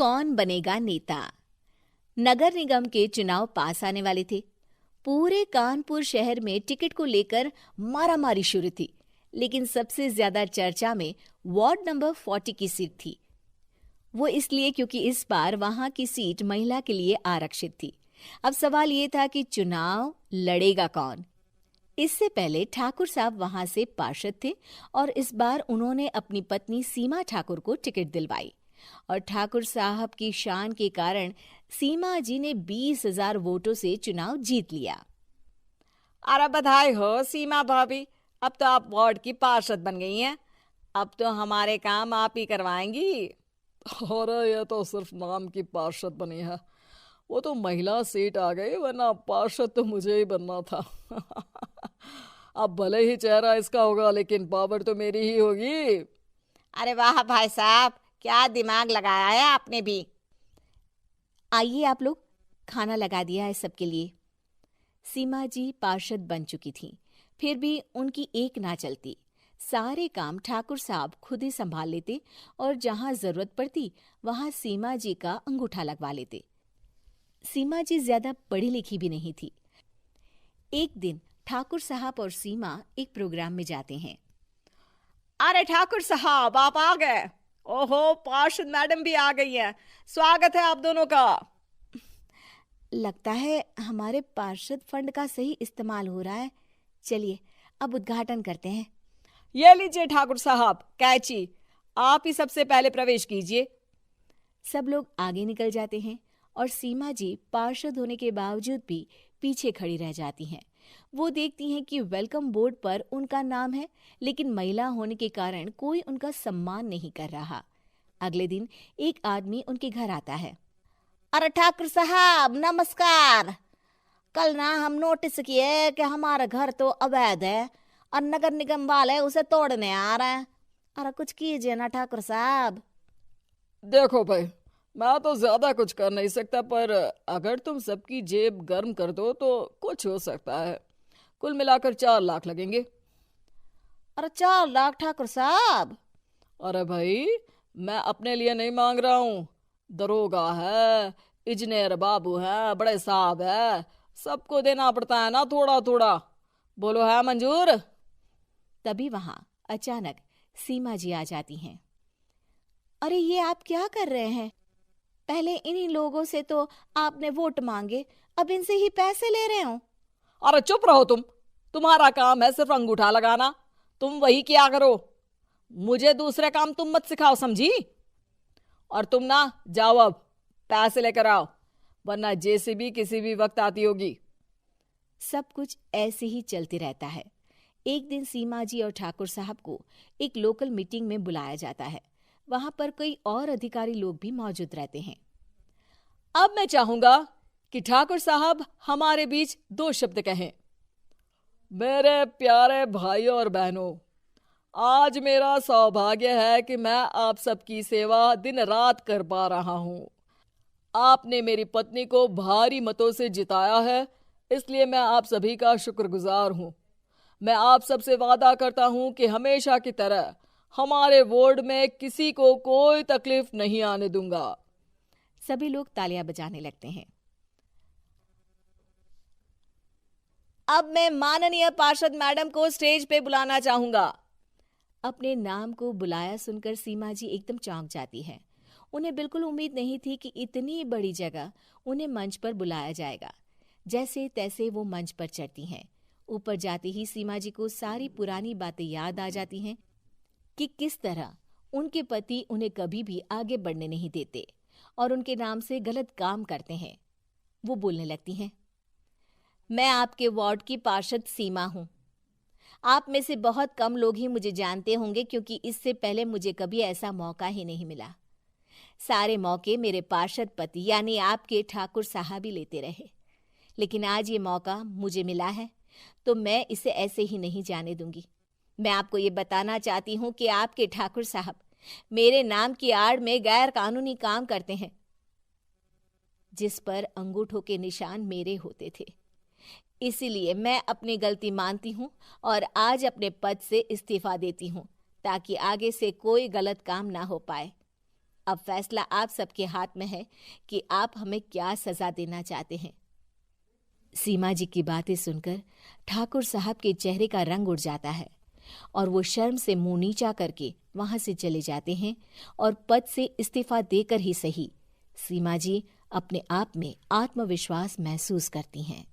कौन बनेगा नेता। नगर निगम के चुनाव पास आने वाले थे। पूरे कानपुर शहर में टिकट को लेकर मारामारी शुरू थी, लेकिन सबसे ज्यादा चर्चा में वार्ड नंबर 40 की सीट थी। वो इसलिए क्योंकि इस बार वहां की सीट महिला के लिए आरक्षित थी। अब सवाल ये था कि चुनाव लड़ेगा कौन। इससे पहले ठाकुर साहब वहां से पार्षद थे और इस बार उन्होंने अपनी पत्नी सीमा ठाकुर को टिकट दिलवाई और ठाकुर साहब की शान के कारण सीमा जी ने 20,000 वोटों से चुनाव जीत लिया। अरे बधाई हो सीमा भाभी, अब तो आप वार्ड की पार्षद बन गई हैं। अब तो हमारे काम आप ही करवाएंगी। अरे ये तो सिर्फ नाम की पार्षद बनी है, वो तो महिला सीट आ गई, वरना पार्षद तो मुझे ही बनना था। अब भले ही चेहरा इसका होगा, लेकिन पावर तो मेरी ही होगी। अरे वाह भाई साहब, क्या दिमाग लगाया है आपने भी। आइए आप लोग, खाना लगा दिया है सबके लिए। सीमा जी पार्षद बन चुकी थीं, फिर भी उनकी एक ना चलती। सारे काम ठाकुर साहब खुद ही संभाल लेते और जहां जरूरत पड़ती वहां सीमा जी का अंगूठा लगवा लेते। सीमा जी ज्यादा पढ़ी लिखी भी नहीं थी। एक दिन ठाकुर साहब और सीमा एक प्रोग्राम में जाते हैं। अरे ठाकुर साहब, आप आ गए। ओहो, पार्षद मैडम भी आ गई हैं। स्वागत है आप दोनों का। लगता है हमारे पार्षद फंड का सही इस्तेमाल हो रहा है। चलिए अब उद्घाटन करते हैं। ये लीजिए ठाकुर साहब कैची, आप ही सबसे पहले प्रवेश कीजिए। सब लोग आगे निकल जाते हैं और सीमा जी पार्षद होने के बावजूद भी पीछे खड़ी रह जाती हैं। वो देखती हैं कि वेलकम बोर्ड पर उनका नाम है, लेकिन महिला होने के कारण कोई उनका सम्मान नहीं कर रहा। अगले दिन एक आदमी उनके घर आता है। अरे ठाकुर साहब नमस्कार। कल ना हम नोटिस किए कि हमारा घर तो अवैध है और नगर निगम वाले उसे तोड़ने आ रहे हैं। अरे कुछ कीजिए ना ठाकुर साहब। देखो भाई, मैं तो ज्यादा कुछ कर नहीं सकता, पर अगर तुम सबकी जेब गर्म कर दो तो कुछ हो सकता है। कुल मिलाकर 4 लाख लगेंगे। अरे 4 लाख ठाकुर साहब? अरे भाई, मैं अपने लिए नहीं मांग रहा हूँ। दरोगा है, इंजीनियर बाबू है, बड़े साहब है, सबको देना पड़ता है ना थोड़ा थोड़ा। बोलो है मंजूर? तभी वहां अचानक सीमा जी आ जाती हैं। अरे ये आप क्या कर रहे हैं? पहले इन्हीं लोगों से तो आपने वोट मांगे, अब इनसे ही पैसे ले रहे हो। अरे चुप रहो तुम। तुम्हारा काम है सिर्फ अंगूठा लगाना, तुम वही किया करो। मुझे दूसरे काम तुम मत सिखाओ, समझी? और तुम ना जाओ, अब पैसे लेकर आओ, वरना जेसीबी किसी भी वक्त आती होगी। सब कुछ ऐसे ही चलते रहता है। एक दिन सीमा जी और ठाकुर साहब को एक लोकल मीटिंग में बुलाया जाता है। वहां पर कई और अधिकारी लोग भी मौजूद रहते हैं। अब मैं चाहूंगा कि ठाकुर साहब हमारे बीच 2 शब्द कहें। मेरे प्यारे भाइयों और बहनों, आज मेरा सौभाग्य है कि मैं आप सबकी सेवा दिन रात कर पा रहा हूँ। आपने मेरी पत्नी को भारी मतों से जिताया है, इसलिए मैं आप सभी का शुक्रगुजार हूँ। मैं आप सबसे वादा करता हूँ कि हमेशा की तरह हमारे वार्ड में किसी को कोई तकलीफ नहीं आने दूंगा। सभी लोग तालियां बजाने लगते हैं। अब मैं माननीय पार्षद मैडम को स्टेज पे बुलाना चाहूंगा। अपने नाम को बुलाया सुनकर सीमा जी एकदम चौंक जाती है। उन्हें बिल्कुल उम्मीद नहीं थी कि इतनी बड़ी जगह उन्हें मंच पर बुलाया जाएगा। जैसे तैसे वो मंच पर चढ़ती हैं। ऊपर जाते ही सीमा जी को सारी पुरानी बातें याद आ जाती हैं कि किस तरह उनके पति उन्हें कभी भी आगे बढ़ने नहीं देते और उनके नाम से गलत काम करते हैं। वो बोलने लगती हैं। मैं आपके वार्ड की पार्षद सीमा हूं। आप में से बहुत कम लोग ही मुझे जानते होंगे, क्योंकि इससे पहले मुझे कभी ऐसा मौका ही नहीं मिला। सारे मौके मेरे पार्षद पति यानी आपके ठाकुर साहब ही लेते रहे, लेकिन आज ये मौका मुझे मिला है तो मैं इसे ऐसे ही नहीं जाने दूंगी। मैं आपको ये बताना चाहती हूँ कि आपके ठाकुर साहब मेरे नाम की आड़ में गैर कानूनी काम करते हैं, जिस पर अंगूठों के निशान मेरे होते थे। इसीलिए मैं अपनी गलती मानती हूँ और आज अपने पद से इस्तीफा देती हूँ, ताकि आगे से कोई गलत काम ना हो पाए। अब फैसला आप सबके हाथ में है कि आप हमें क्या सजा देना चाहते हैं। सीमा जी की बातें सुनकर ठाकुर साहब के चेहरे का रंग उड़ जाता है और वो शर्म से मुंह नीचा करके वहां से चले जाते हैं और पद से इस्तीफा देकर ही सही सीमा जी अपने आप में आत्मविश्वास महसूस करती हैं।